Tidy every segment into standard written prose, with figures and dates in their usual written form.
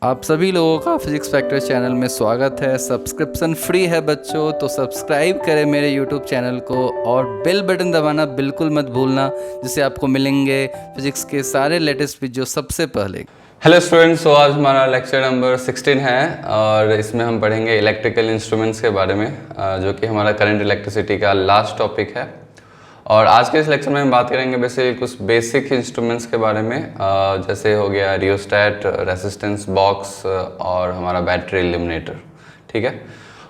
आप सभी लोगों का फिजिक्स फैक्टर चैनल में स्वागत है। सब्सक्रिप्शन फ्री है बच्चों, तो सब्सक्राइब करें मेरे यूट्यूब चैनल को और बेल बटन दबाना बिल्कुल मत भूलना, जिससे आपको मिलेंगे फिजिक्स के सारे लेटेस्ट वीडियो सबसे पहले। हेलो स्टूडेंट्स, तो आज हमारा लेक्चर नंबर 16 है और इसमें हम पढ़ेंगे इलेक्ट्रिकल इंस्ट्रूमेंट्स के बारे में, जो कि हमारा करंट इलेक्ट्रिसिटी का लास्ट टॉपिक है। और आज के इस लेक्चर में हम बात करेंगे बेसिकली कुछ बेसिक इंस्ट्रूमेंट्स के बारे में, जैसे हो गया रियोस्टैट, रेसिस्टेंस बॉक्स और हमारा बैटरी इल्यूमिनेटर। ठीक है।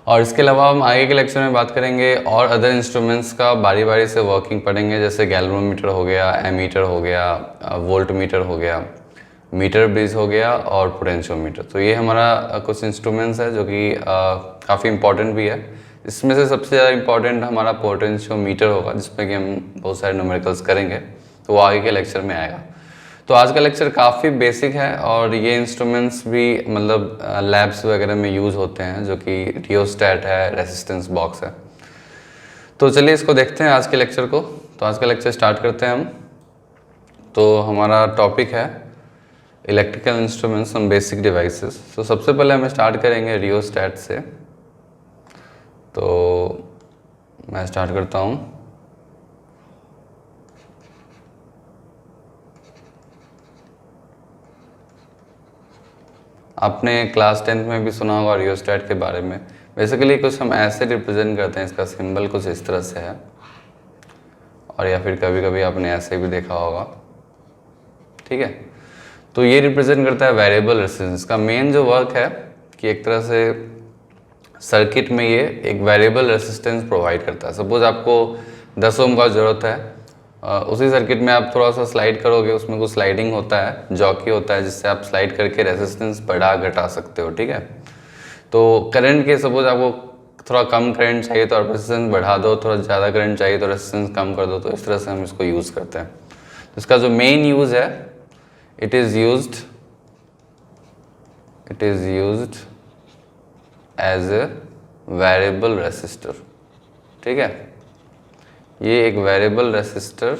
और इसके अलावा हम आगे के लेक्चर में बात करेंगे और अदर इंस्ट्रूमेंट्स का बारी बारी से वर्किंग पढ़ेंगे, जैसे गैल्वेनोमीटर हो गया, एमीटर हो गया, वोल्ट मीटर हो गया, मीटर ब्रिज हो गया और पोटेंशियोमीटर। तो ये हमारा कुछ इंस्ट्रूमेंट्स है जो कि काफ़ी इंपॉर्टेंट भी है। इसमें से सबसे ज़्यादा इंपॉर्टेंट हमारा पोटेंशियोमीटर होगा, जिसमें कि हम बहुत सारे न्यूमेरिकल्स करेंगे, तो वो आगे के लेक्चर में आएगा। तो आज का लेक्चर काफ़ी बेसिक है और ये इंस्ट्रूमेंट्स भी मतलब लैब्स वगैरह में यूज़ होते हैं, जो कि रियोस्टैट है, रेसिस्टेंस बॉक्स है। तो चलिए इसको देखते हैं आज के लेक्चर को। तो आज का लेक्चर स्टार्ट करते हैं हम। तो हमारा टॉपिक है electrical instruments and basic devices. तो सबसे पहले हम स्टार्ट करेंगे रियोस्टैट से। तो मैं स्टार्ट करता हूँ। आपने क्लास 10th में भी सुना होगा रियोस्टैट के बारे में। बेसिकली कुछ हम ऐसे रिप्रेजेंट करते हैं, इसका सिंबल कुछ इस तरह से है, और या फिर कभी कभी आपने ऐसे भी देखा होगा। ठीक है। तो ये रिप्रेजेंट करता है वेरिएबल रेजिस्टेंस। का मेन जो वर्क है कि एक तरह से सर्किट में ये एक वेरिएबल रेजिस्टेंस प्रोवाइड करता है। सपोज आपको 10 ओम का ज़रूरत है, उसी सर्किट में आप थोड़ा सा स्लाइड करोगे, उसमें कुछ स्लाइडिंग होता है, जॉकी होता है, जिससे आप स्लाइड करके रेजिस्टेंस बढ़ा घटा सकते हो। ठीक है। तो करंट के सपोज आपको थोड़ा कम करंट चाहिए तो आप रेजिस्टेंस बढ़ा दो, थोड़ा ज़्यादा करंट चाहिए तो रेजिस्टेंस कम कर दो। तो इस तरह से हम इसको यूज़ करते हैं। तो इसका जो मेन यूज़ है, it is used as a variable resistor. ठीक है। ये एक वेरिएबल रेसिस्टर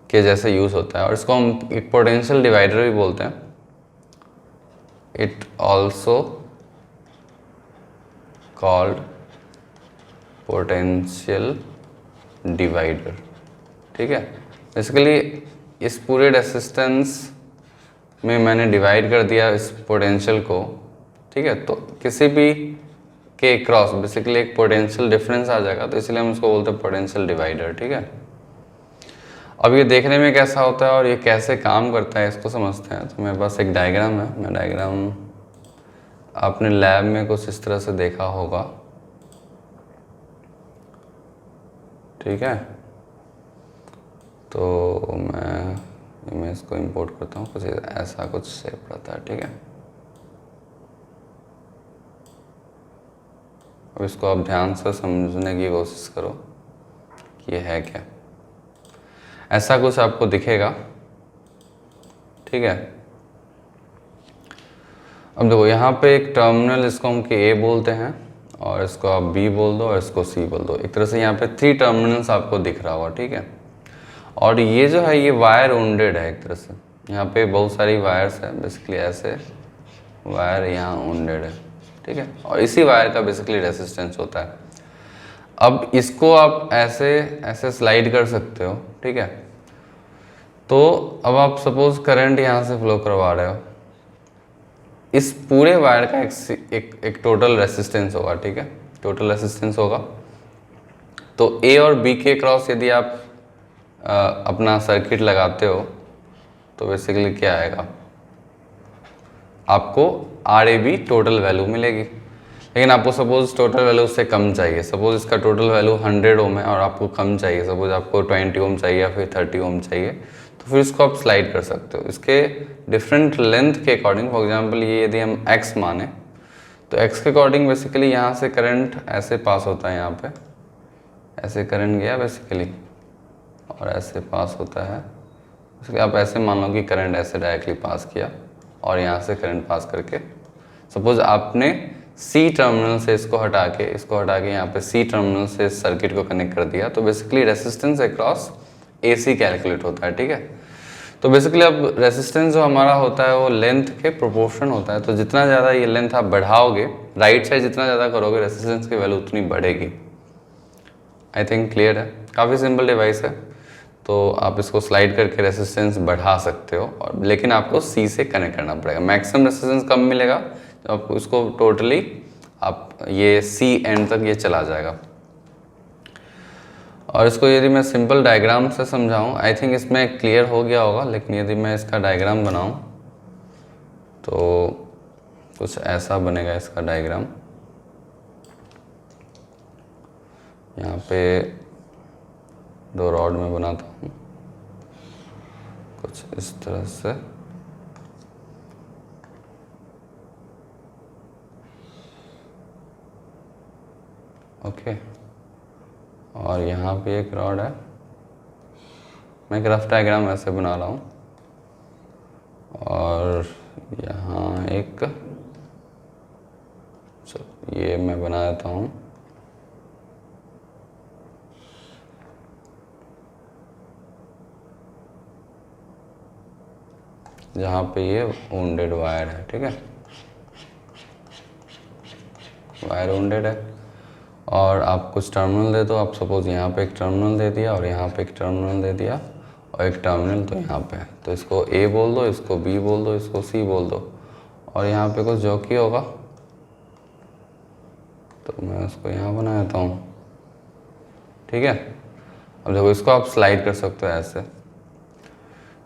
के जैसे यूज़ होता है, और इसको हम एक पोटेंशियल डिवाइडर भी बोलते हैं। It also called potential divider. ठीक है। बेसिकली इस पूरे रेसिस्टेंस में मैंने डिवाइड कर दिया इस पोटेंशियल को। ठीक है। तो किसी भी के क्रॉस बेसिकली एक पोटेंशियल डिफरेंस आ जाएगा, तो इसलिए हम उसको बोलते हैं पोटेंशियल डिवाइडर। ठीक है। अब ये देखने में कैसा होता है और ये कैसे काम करता है, इसको समझते हैं। तो मेरे पास एक डायग्राम है। मैं डायग्राम आपने लैब में कुछ इस तरह से देखा होगा। ठीक है। तो मैं इसको इंपोर्ट करता हूँ, कुछ ऐसा कुछ शेप रहता है। ठीक है। अब इसको आप ध्यान से समझने की कोशिश करो कि ये है क्या। ऐसा कुछ आपको दिखेगा। ठीक है। अब देखो यहाँ पे एक टर्मिनल, इसको हम ए बोलते हैं, और इसको आप बी बोल दो और इसको सी बोल दो। एक तरह से यहाँ पे 3 टर्मिनल्स आपको दिख रहा होगा। ठीक है। और ये जो है ये वायर उंडेड है एक तरह से। यहाँ पे बहुत सारी वायर्स है, बेसिकली ऐसे वायर यहाँ उंडेड है। ठीक है। और इसी वायर का बेसिकली रेसिस्टेंस होता है। अब इसको आप ऐसे ऐसे स्लाइड कर सकते हो। ठीक है। तो अब आप सपोज करंट यहाँ से फ्लो करवा रहे हो, इस पूरे वायर का एक टोटल रेसिस्टेंस होगा। ठीक है। टोटल रेसिस्टेंस होगा। तो ए और बी के क्रॉस यदि आप अपना सर्किट लगाते हो, तो बेसिकली क्या आएगा, आपको R A B total value मिलेगी। लेकिन आपको सपोज टोटल वैल्यू उससे कम चाहिए। सपोज इसका टोटल वैल्यू 100 ओम है और आपको कम चाहिए, सपोज आपको 20 ओम चाहिए या फिर 30 ओम चाहिए, तो फिर इसको आप स्लाइड कर सकते हो इसके डिफरेंट लेंथ के अकॉर्डिंग। फॉर एग्जांपल ये यदि हम x माने, तो x के अकॉर्डिंग बेसिकली यहाँ से करंट ऐसे पास होता है, यहाँ पे ऐसे करंट गया बेसिकली और ऐसे पास होता है। इसलिए आप ऐसे मान लो कि करंट ऐसे डायरेक्टली पास किया और यहाँ से करंट पास करके, सपोज आपने सी टर्मिनल से इसको हटा के यहाँ पे सी टर्मिनल से इस सर्किट को कनेक्ट कर दिया, तो basically resistance across AC calculate होता है। ठीक है। तो बेसिकली अब रेसिस्टेंस जो हमारा होता है वो लेंथ के प्रोपोर्शन होता है, तो जितना ज़्यादा ये लेंथ आप बढ़ाओगे, राइट साइड जितना ज़्यादा करोगे रेसिस्टेंस की वैल्यू उतनी बढ़ेगी। आई थिंक क्लियर है, काफ़ी सिंपल डिवाइस है। तो आप इसको स्लाइड करके रेसिस्टेंस बढ़ा सकते हो, और लेकिन आपको सी से कनेक्ट करना पड़ेगा। मैक्सिमम रेसिस्टेंस कब मिलेगा, जब आप इसको टोटली आप ये सी एंड तक ये चला जाएगा। और इसको यदि मैं सिंपल डायग्राम से समझाऊं, आई थिंक इसमें क्लियर हो गया होगा, लेकिन यदि मैं इसका डायग्राम बनाऊं तो कुछ ऐसा बनेगा इसका डायग्राम। यहाँ पे 2 रॉड में बनाता हूँ कुछ इस तरह से। ओके, और यहाँ पे एक रॉड है। मैं एक रफ डायग्राम ऐसे बना रहा हूँ, और यहाँ एक, ये मैं बना देता हूँ। जहाँ पे ये वुंडेड वायर है, ठीक है, वायर वुंडेड है। और आप कुछ टर्मिनल दे दो, आप सपोज यहाँ पे एक टर्मिनल दे दिया, और यहाँ पे एक टर्मिनल दे दिया, और एक टर्मिनल तो यहाँ पे है। तो इसको ए बोल दो, इसको बी बोल दो, इसको सी बोल दो, और यहाँ पे कुछ जॉकी होगा, तो मैं उसको यहाँ बना देता हूँ, ठीक है। अब देखो, इसको आप स्लाइड कर सकते हो ऐसे।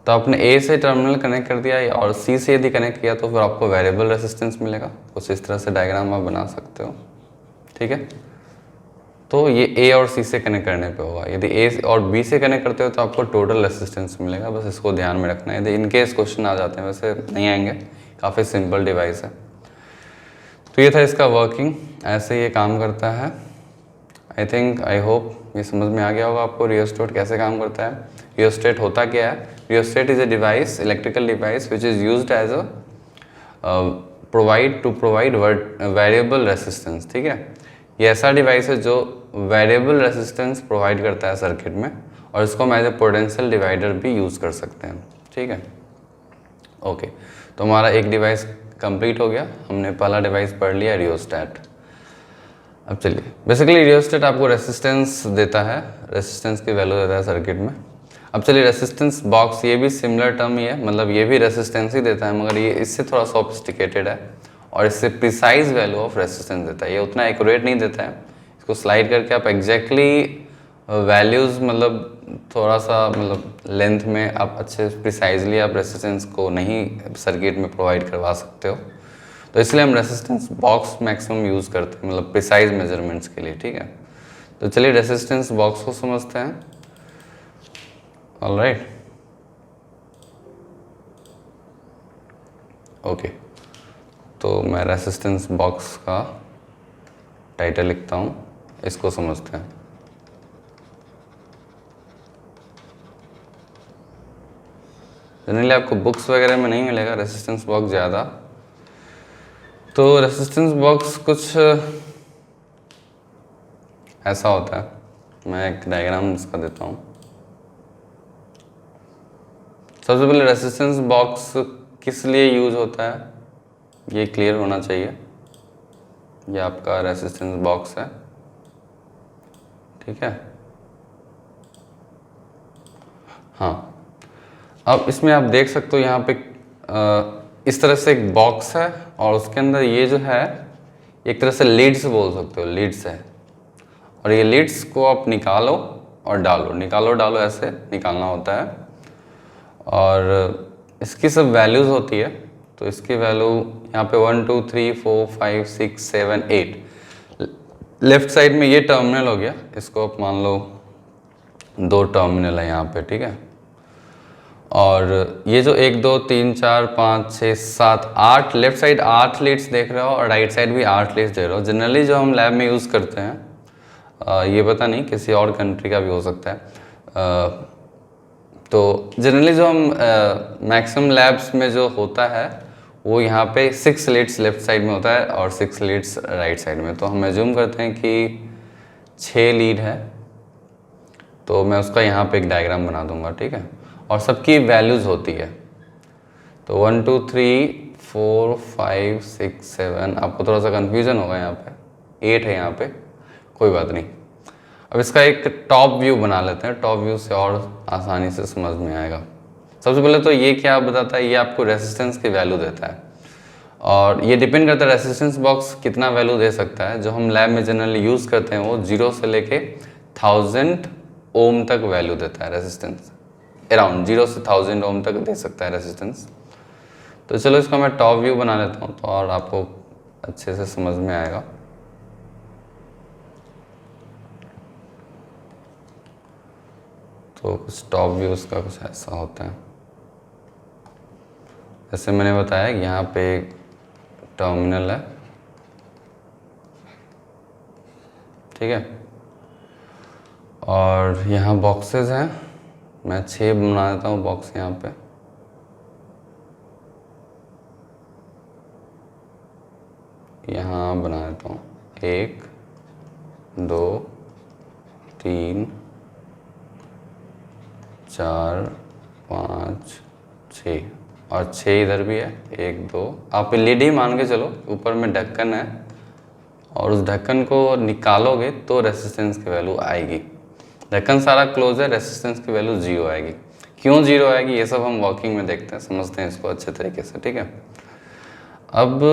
तो आपने ए से टर्मिनल कनेक्ट कर दिया, और सी से यदि कनेक्ट किया तो फिर आपको वेरिएबल रेसिस्टेंस मिलेगा। कुछ इस तरह से डायग्राम आप बना सकते हो, ठीक है। तो ये ए और सी से कनेक्ट करने पे होगा। यदि ए और बी से कनेक्ट करते हो तो आपको टोटल रेसिस्टेंस मिलेगा। बस इसको ध्यान में रखना है। यदि इनकेस क्वेश्चन आ जाते हैं, वैसे नहीं आएंगे, काफ़ी सिंपल डिवाइस है। तो ये था इसका वर्किंग, ऐसे ये काम करता है। आई थिंक, आई होप ये समझ में आ गया होगा आपको रियोस्टेट कैसे काम करता है। रियोस्टेट होता क्या है? Rheostat is a device, electrical device which is used as a provide variable resistance, ठीक है। ये ऐसा डिवाइस है जो वेरिएबल रेसिस्टेंस प्रोवाइड करता है सर्किट में, और इसको हम एज ए पोटेंशियल डिवाइडर भी यूज़ कर सकते हैं, ठीक है। ओके, तो हमारा एक डिवाइस कंप्लीट हो गया। हमने पहला डिवाइस पढ़ लिया, रियोस्टेट। अब चलिए, बेसिकली रियोस्टेट आपको रेसिस्टेंस देता है, रेसिस्टेंस की वैल्यू देता है सर्किट में। अब चलिए, रेसिस्टेंस बॉक्स, ये भी सिमिलर टर्म ही है, मतलब ये भी रेसिस्टेंस ही देता है, मगर ये इससे थोड़ा सोफिस्टिकेटेड है, और इससे प्रिसाइज वैल्यू ऑफ रेसिस्टेंस देता है। ये उतना एक्यूरेट नहीं देता है। इसको स्लाइड करके आप एग्जैक्टली वैल्यूज़, मतलब थोड़ा सा, मतलब लेंथ में आप अच्छे प्रिसाइजली आप रेसिस्टेंस को नहीं सर्किट में प्रोवाइड करवा सकते हो। तो इसलिए हम रेसिस्टेंस बॉक्स मैक्सिमम यूज़ करते हैं, मतलब प्रिसाइज मेजरमेंट्स के लिए, ठीक है। तो चलिए रेसिस्टेंस बॉक्स को समझते हैं। ऑलराइट, ओके, तो मैं रेसिस्टेंस बॉक्स का टाइटल लिखता हूँ, इसको समझते हैं। जनरली आपको बुक्स वगैरह में नहीं मिलेगा रेसिस्टेंस बॉक्स ज़्यादा। तो रेसिस्टेंस बॉक्स कुछ ऐसा होता है, मैं एक डायग्राम इसका देता हूँ। सबसे पहले रेसिस्टेंस बॉक्स किस लिए यूज़ होता है ये क्लियर होना चाहिए। ये आपका रेसिस्टेंस बॉक्स है, ठीक है। हाँ, अब इसमें आप देख सकते हो यहाँ पे इस तरह से एक बॉक्स है, और उसके अंदर ये जो है एक तरह से लीड्स बोल सकते हो, लीड्स है। और ये लीड्स को आप निकालो और डालो, निकालो डालो ऐसे निकालना होता है। और इसकी सब वैल्यूज़ होती है। तो इसकी वैल्यू यहाँ पे 1 2 3 4 5 6 7 8 लेफ्ट साइड में ये टर्मिनल हो गया। इसको आप मान लो 2 टर्मिनल है यहाँ पे, ठीक है। और ये जो 1 2 3 4 5 6 7 8 लेफ्ट साइड 8 लीड्स देख रहे हो, और राइट साइड भी 8 लीड्स देख रहे हो। जनरली जो हम लैब में यूज़ करते हैं, ये पता नहीं किसी और कंट्री का भी हो सकता है। तो जनरली जो हम मैक्सिमम लैब्स में जो होता है वो यहाँ पे 6 लीड्स लेफ्ट साइड में होता है और 6 लीड्स राइट साइड में। तो हम एज्यूम करते हैं कि 6 लीड है, तो मैं उसका यहाँ पे एक डायग्राम बना दूंगा, ठीक है। और सबकी वैल्यूज़ होती है। तो 1 2 3 4 5 6 7, आपको थोड़ा सा कन्फ्यूज़न होगा यहाँ पे, 8 है यहाँ पे, कोई बात नहीं। अब इसका एक टॉप व्यू बना लेते हैं, टॉप व्यू से और आसानी से समझ में आएगा। सबसे पहले तो ये क्या बताता है, ये आपको रेसिस्टेंस की वैल्यू देता है और ये डिपेंड करता है रेसिस्टेंस बॉक्स कितना वैल्यू दे सकता है। जो हम लैब में जनरली यूज़ करते हैं वो 0 से लेके 1000 ओम तक वैल्यू देता है रेसिस्टेंस, अराउंड 0 से 1000 ओम तक दे सकता है रेसिस्टेंस। तो चलो इसका मैं टॉप व्यू बना लेता हूँ तो और आपको अच्छे से समझ में आएगा। तो कुछ टॉप व्यूज़ का कुछ ऐसा होता है, जैसे मैंने बताया कि यहाँ पे एक टर्मिनल है, ठीक है, और यहाँ बॉक्सेस हैं। मैं 6 बना देता हूँ बॉक्स यहाँ पे। यहाँ बना देता हूँ 1 2 3 4 5 6 और 6 इधर भी है, 1 2। आप लीड ही मान के चलो, ऊपर में ढक्कन है और उस ढक्कन को निकालोगे तो रेसिस्टेंस की वैल्यू आएगी। ढक्कन सारा क्लोज है, रेसिस्टेंस की वैल्यू 0 आएगी। क्यों 0 आएगी ये सब हम वर्किंग में देखते हैं, समझते हैं इसको अच्छे तरीके से, ठीक है। अब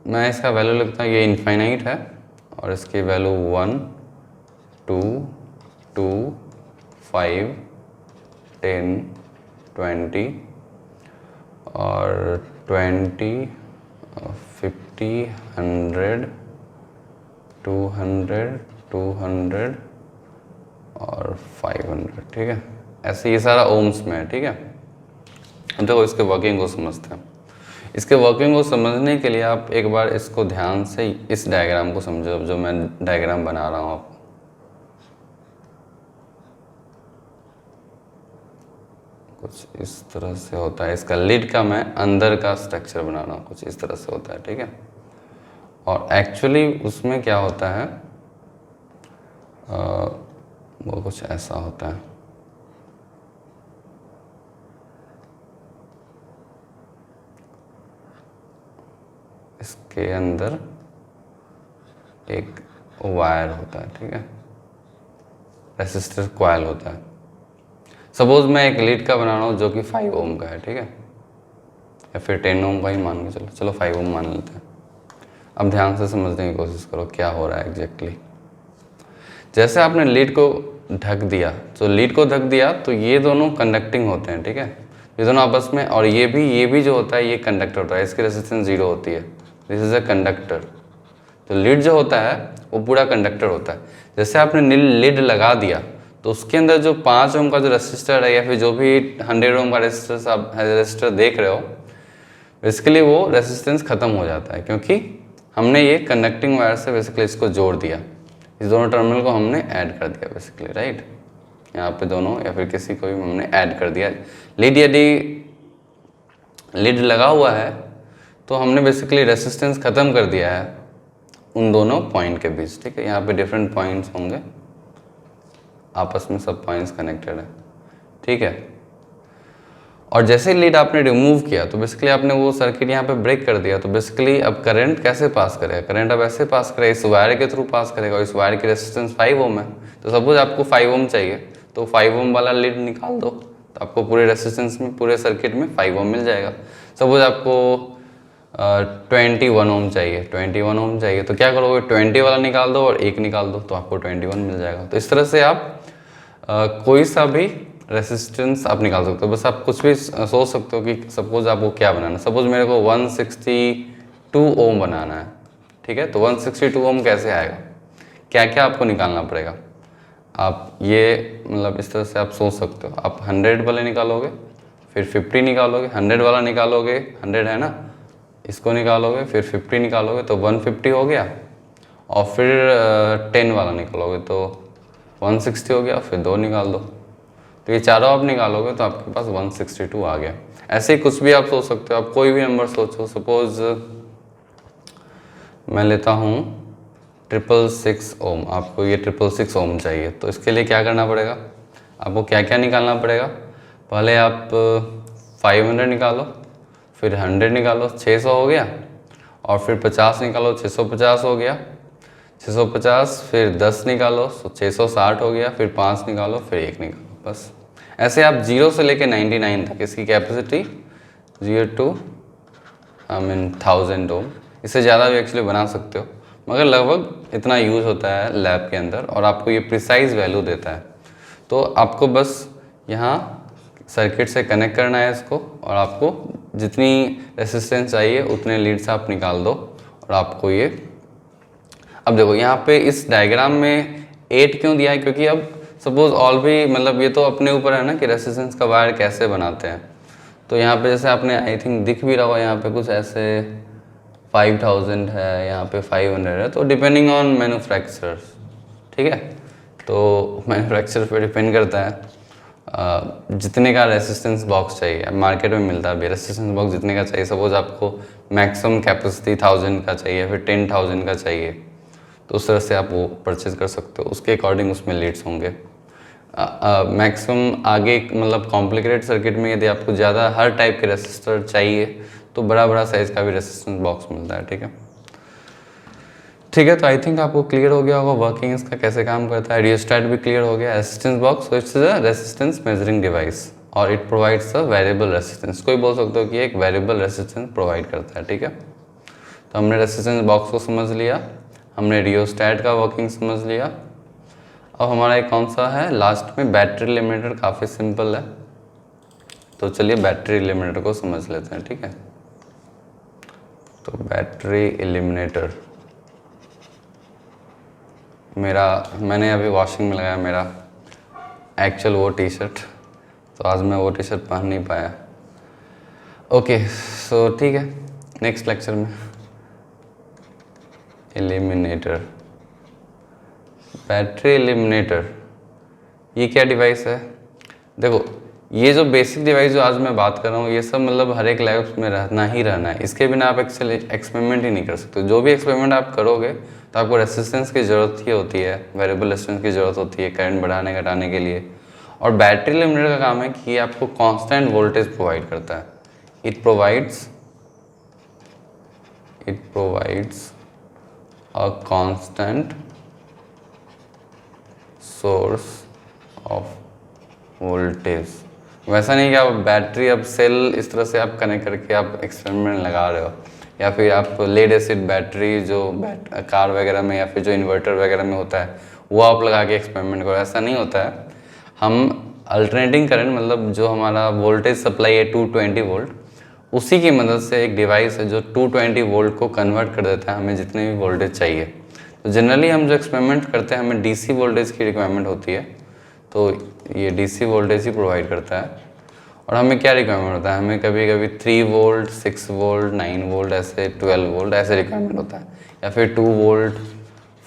मैं इसका वैल्यू लिखता हूँ, ये इनफाइनाइट है और इसकी वैल्यू 1 2 2 5 10 20 और 20 50 100 200 200 और 500, ठीक है। ऐसे ये सारा ओम्स में है, ठीक है। अब देखो इसके वर्किंग को समझते हैं। इसके वर्किंग को समझने के लिए आप एक बार इसको ध्यान से इस डायग्राम को समझो, जो मैं डायग्राम बना रहा हूँ आपको। कुछ इस तरह से होता है, इसका लीड का मैं अंदर का स्ट्रक्चर बना रहा हूँ, कुछ इस तरह से होता है, ठीक है। और एक्चुअली उसमें क्या होता है, वो कुछ ऐसा होता है। इसके अंदर एक वायर होता है, ठीक है, रेसिस्टर कॉइल होता है। सपोज मैं एक लीड का बना रहा हूँ जो कि 5 ओम का है, ठीक है, या फिर 10 ओम का ही मान के चलो 5 ओम मान लेते हैं। अब ध्यान से समझने की कोशिश करो क्या हो रहा है एग्जैक्टली। जैसे आपने लीड को ढक दिया, तो लीड को ढक दिया तो ये दोनों कंडक्टिंग होते हैं, ठीक है, ये दोनों आपस में, और ये भी जो होता है ये कंडक्टर होता है, इसकी रेजिस्टेंस 0 होती है, दिस इज अ कंडक्टर। तो लीड जो होता है वो पूरा कंडक्टर होता है। जैसे आपने लीड लगा दिया तो उसके अंदर जो 5 ओम का जो रेसिस्टर है या फिर जो भी 100 ओम का रेसिस्टर देख रहे हो, बेसिकली वो रेसिस्टेंस ख़त्म हो जाता है, क्योंकि हमने ये कंडक्टिंग वायर से बेसिकली इसको जोड़ दिया, इस दोनों टर्मिनल को हमने ऐड कर दिया बेसिकली, राइट। यहाँ पे दोनों या फिर किसी को भी हमने ऐड कर दिया। लीड यदि लीड लगा हुआ है तो हमने बेसिकली रेसिस्टेंस ख़त्म कर दिया है उन दोनों पॉइंट के बीच, ठीक है। यहाँ पे डिफरेंट पॉइंट्स होंगे, आपस में सब पॉइंट्स कनेक्टेड है, ठीक है। और जैसे लीड आपने रिमूव किया तो बेसिकली आपने वो सर्किट यहाँ पे ब्रेक कर दिया, तो बेसिकली अब करंट कैसे पास करेगा, करंट अब ऐसे पास करेगा, इस वायर के थ्रू पास करेगा, और इस वायर की रेजिस्टेंस 5 ओम है। तो सपोज आपको 5 ओम चाहिए तो 5 ओम वाला लीड निकाल दो, तो आपको पूरे रेजिस्टेंस में, पूरे सर्किट में 5 ओम मिल जाएगा। सपोज आपको 21 ओम चाहिए, 21 ओम चाहिए, तो क्या करोगे, 20 वाला निकाल दो और 1 निकाल दो, तो आपको 21 मिल जाएगा। तो इस तरह से आप कोई सा भी रेसिस्टेंस आप निकाल सकते हो। बस आप कुछ भी सोच सकते हो कि सपोज आपको क्या बनाना है। सपोज मेरे को 162 ओम बनाना है, ठीक है। तो 162 ओम कैसे आएगा, क्या क्या आपको निकालना पड़ेगा, आप ये मतलब इस तरह से आप सोच सकते हो। आप 100 वाले निकालोगे, फिर 50 निकालोगे, 100 वाला निकालोगे, 100 है ना, इसको निकालोगे, फिर 50 निकालोगे तो 150 हो गया, और फिर 10 वाला निकालोगे तो 160 हो गया, फिर 2 निकाल दो, तो ये चारों आप निकालोगे तो आपके पास 162 आ गया। ऐसे ही कुछ भी आप सोच सकते हो, आप कोई भी नंबर सोचो। सपोज मैं लेता हूँ 666 ओम, आपको ये 666 ओम चाहिए, तो इसके लिए क्या करना पड़ेगा, आपको क्या क्या निकालना पड़ेगा, पहले आप 500 निकालो, फिर 100 निकालो, 600 हो गया, और फिर 50 निकालो, 650 हो गया, 650 फिर 10 निकालो तो 660 हो गया, फिर 5 निकालो, फिर 1 निकालो। बस ऐसे आप 0 से लेके 99 तक इसकी कैपेसिटी 0 to 1000 ओम, इससे ज़्यादा भी एक्चुअली बना सकते हो, मगर लगभग इतना यूज़ होता है लैब के अंदर और आपको ये प्रिसाइज वैल्यू देता है। तो आपको बस यहाँ सर्किट से कनेक्ट करना है इसको, और आपको जितनी रेसिस्टेंस चाहिए उतने लीड्स आप निकाल दो और आपको ये, अब देखो यहाँ पे इस डायग्राम में 8 क्यों दिया है, क्योंकि अब सपोज ऑल भी मतलब ये तो अपने ऊपर है ना कि रेसिस्टेंस का वायर कैसे बनाते हैं। तो यहाँ पे जैसे आपने आई थिंक दिख भी रहा होगा, यहाँ पे कुछ ऐसे 5000 है, यहाँ पे 500 है, तो डिपेंडिंग ऑन मैन्युफैक्चरर्स, ठीक है। तो मैन्युफैक्चरर पे डिपेंड करता है जितने का रेसिस्टेंस बॉक्स चाहिए। मार्केट में मिलता है अभी रेसिस्टेंस बॉक्स जितने का चाहिए, सपोज आपको मैक्सिमम कैपेसिटी 1000 का चाहिए, फिर 10,000 का चाहिए, तो उस तरह से आप वो परचेज कर सकते हो, उसके अकॉर्डिंग उसमें लीड्स होंगे। मैक्सिमम आगे मतलब कॉम्प्लिकेटेड सर्किट में यदि आपको ज़्यादा हर टाइप के रेसिस्टर चाहिए तो बड़ा बड़ा साइज़ का भी रेसिस्टेंस बॉक्स मिलता है, ठीक है। ठीक है, तो आई थिंक आपको क्लियर हो गया होगा वर्किंग इसका कैसे काम करता है। रियोस्टैट भी क्लियर हो गया। Resistance box it's a resistance measuring device और it provides a variable resistance. कोई बोल सकते हो कि एक वेरिएबल रेसिस्टेंस प्रोवाइड करता है, ठीक है। तो हमने रेसिस्टेंस बॉक्स को समझ लिया, हमने रियोस्टैट का वर्किंग समझ लिया। अब हमारा एक कौन सा है लास्ट में, बैटरी एलिमिनेटर। काफ़ी सिंपल है, तो चलिए बैटरी एलिमिनेटर को समझ लेते हैं, ठीक है। तो बैटरी एलिमिनेटर मैंने अभी वॉशिंग में लगाया मेरा एक्चुअल वो टी शर्ट, तो आज मैं वो टी शर्ट पहन नहीं पाया। ओके सो ठीक है, नेक्स्ट लेक्चर में एलिमिनेटर, बैटरी एलिमिनेटर, ये क्या डिवाइस है। देखो ये जो बेसिक डिवाइस जो आज मैं बात कर रहा हूँ, ये सब मतलब हर एक लैब्स में रहना है, इसके बिना आप एक्चुअली एक्सपेरिमेंट ही नहीं कर सकते। जो भी एक्सपेरिमेंट आप करोगे तो आपको रेसिस्टेंस की ज़रूरत ही होती है, वेरिएबल रेसिस्टेंस की ज़रूरत होती है करंट बढ़ाने घटाने के लिए। और बैटरी एलिमिनेटर का काम है कि ये आपको कांस्टेंट वोल्टेज प्रोवाइड करता है। It provides a constant source of voltage. वैसा नहीं कि आप बैटरी अब सेल इस तरह से आप कनेक्ट करके आप एक्सपेरिमेंट लगा रहे हो, या फिर आप लेड एसिड बैटरी जो कार वगैरह में या फिर जो इन्वर्टर वगैरह में होता है वो आप लगा के एक्सपेरिमेंट करो, ऐसा नहीं होता है। हम अल्टरनेटिंग करंट मतलब जो हमारा वोल्टेज सप्लाई है 220 वोल्ट, उसी की मदद से एक डिवाइस है जो 220 वोल्ट को कन्वर्ट कर देता है हमें जितने भी वोल्टेज चाहिए। तो जनरली हम जो एक्सपेरिमेंट करते हैं हमें डीसी वोल्टेज की रिक्वायरमेंट होती है, तो ये डीसी वोल्टेज ही प्रोवाइड करता है। और हमें क्या रिक्वायरमेंट होता है, हमें कभी कभी 3 वोल्ट 6 वोल्ट 9 वोल्ट ऐसे 12 वोल्ट ऐसे रिक्वायरमेंट होता है, या फिर 2 वोल्ट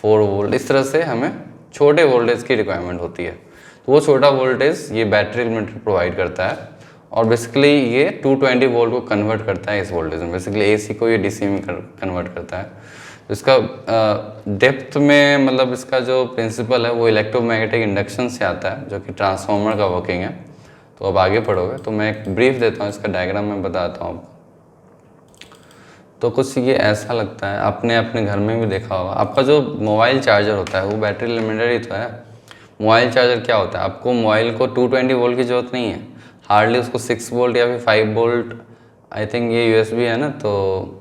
4 वोल्ट, इस तरह से हमें छोटे वोल्टेज की रिक्वायरमेंट होती है। तो वो छोटा वोल्टेज ये बैटरी एलिमिनेटर प्रोवाइड करता है, और बेसिकली ये 220 वोल्ट को कन्वर्ट करता है इस वोल्टेज में। बेसिकली एसी को ये डीसी में कन्वर्ट करता है। तो इसका डेप्थ में मतलब इसका जो प्रिंसिपल है वो इलेक्ट्रोमैग्नेटिक इंडक्शन से आता है, जो कि ट्रांसफार्मर का वर्किंग है। तो अब आगे पढ़ोगे तो मैं एक ब्रीफ देता हूँ, इसका डायग्राम मैं बताता हूँ। तो कुछ ये ऐसा लगता है, आपने अपने घर में भी देखा होगा, आपका जो मोबाइल चार्जर होता है वो बैटरी एलिमिनेटर ही तो है। मोबाइल चार्जर क्या होता है, आपको मोबाइल को 220 वोल्ट की ज़रूरत नहीं है, हार्डली उसको 6 वोल्ट या फिर 5 वोल्ट, आई थिंक ये यूएसबी है ना, तो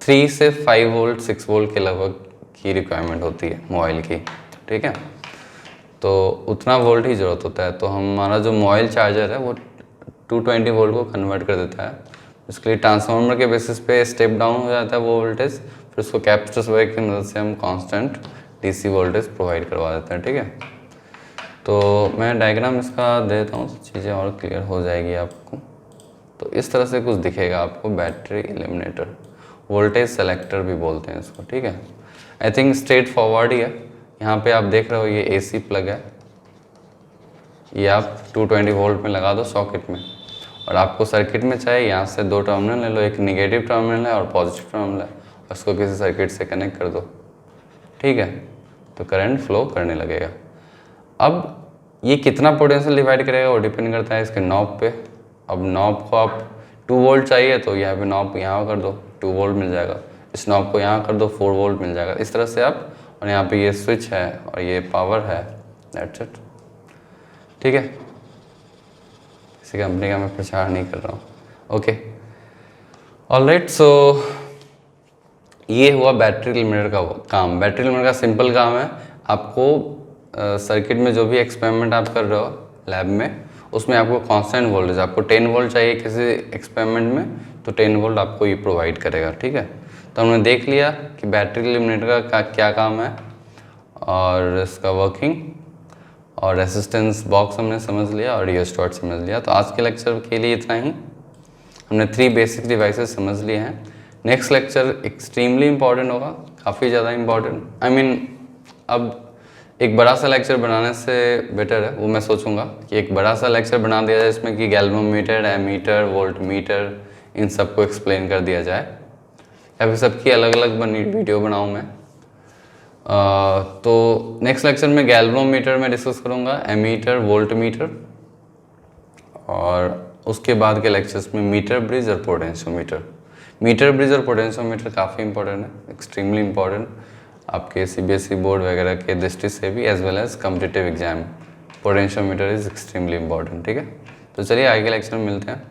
3 से 5 वोल्ट 6 वोल्ट के लगभग की रिक्वायरमेंट होती है मोबाइल की, ठीक है। तो उतना वोल्ट ही ज़रूरत होता है। तो हमारा जो मोबाइल चार्जर है वो 220 वोल्ट को कन्वर्ट कर देता है। इसके लिए ट्रांसफार्मर के बेसिस पे स्टेप डाउन हो जाता है वो वोल्टेज, फिर उसको कैपेसिटर्स वगैरह की मदद से हम कांस्टेंट डीसी वोल्टेज प्रोवाइड करवा देते हैं, ठीक है। तो मैं डायग्राम इसका देता हूँ, चीज़ें और क्लियर हो जाएगी आपको। तो इस तरह से कुछ दिखेगा आपको बैटरी एलिमिनेटर, वोल्टेज सेलेक्टर भी बोलते हैं इसको, ठीक है। आई थिंक स्ट्रेट फॉरवर्ड ही है। यहाँ पे आप देख रहे हो ये एसी प्लग है, ये आप 220 वोल्ट में लगा दो सॉकेट में, और आपको सर्किट में चाहिए यहाँ से 2 टर्मिनल ले लो, एक निगेटिव टर्मिनल है और पॉजिटिव टर्मिनल है, उसको किसी सर्किट से कनेक्ट कर दो, ठीक है। तो करंट फ्लो करने लगेगा। अब ये कितना पोटेंशियल डिवाइड करेगा वो डिपेंड करता है इसके नॉब पे। अब नॉब को आप 2 वोल्ट चाहिए तो यहाँ पे नॉब यहाँ कर दो 2 वोल्ट मिल जाएगा, इस नॉब को यहाँ कर दो 4 वोल्ट मिल जाएगा। इस तरह से आप, और यहाँ पे ये स्विच है और ये पावर है, दैट्स इट। ठीक है, किसी कंपनी का मैं प्रचार नहीं कर रहा हूँ। ओके ऑलराइट, सो ये हुआ बैटरी लिमिटर का काम। बैटरी लिमिटर का सिंपल काम है, आपको सर्किट में जो भी एक्सपेरिमेंट आप कर रहे हो लैब में, उसमें आपको कांस्टेंट वोल्टेज, आपको 10 वोल्ट चाहिए किसी एक्सपेरिमेंट में तो 10 वोल्ट आपको ये प्रोवाइड करेगा। ठीक है, तो हमने देख लिया कि बैटरी लिमिटर का क्या काम है और इसका वर्किंग, और रेसिस्टेंस बॉक्स हमने समझ लिया और रियोस्टेट समझ लिया। तो आज के लेक्चर के लिए इतना ही। हमने 3 बेसिक डिवाइसेस समझ लिए हैं। नेक्स्ट लेक्चर एक्सट्रीमली इम्पॉर्टेंट होगा, काफ़ी ज़्यादा इम्पॉर्टेंट। आई मीन अब एक बड़ा सा लेक्चर बनाने से बेटर है, वो मैं सोचूंगा कि एक बड़ा सा लेक्चर बना दिया जाए जिसमें कि गैल्वेनोमीटर, एमीटर, वोल्टमीटर, इन सबको एक्सप्लेन कर दिया जाए, या फिर सबकी अलग अलग वीडियो बनाऊँ मैं। तो नेक्स्ट लेक्चर में गैल्वेनोमीटर में डिस्कस करूँगा, एमीटर, वोल्टमीटर, और उसके बाद के लेक्चर्स में मीटर ब्रिज और पोटेंशियोमीटर। मीटर ब्रिज और पोटेंशियोमीटर काफ़ी इंपॉर्टेंट है, एक्सट्रीमली इम्पॉर्टेंट आपके CBSE बोर्ड वगैरह के दृष्टि से भी, as well as competitive exam. Potentiometer is extremely important. ठीक है, तो चलिए आगे के लेक्चर में मिलते हैं।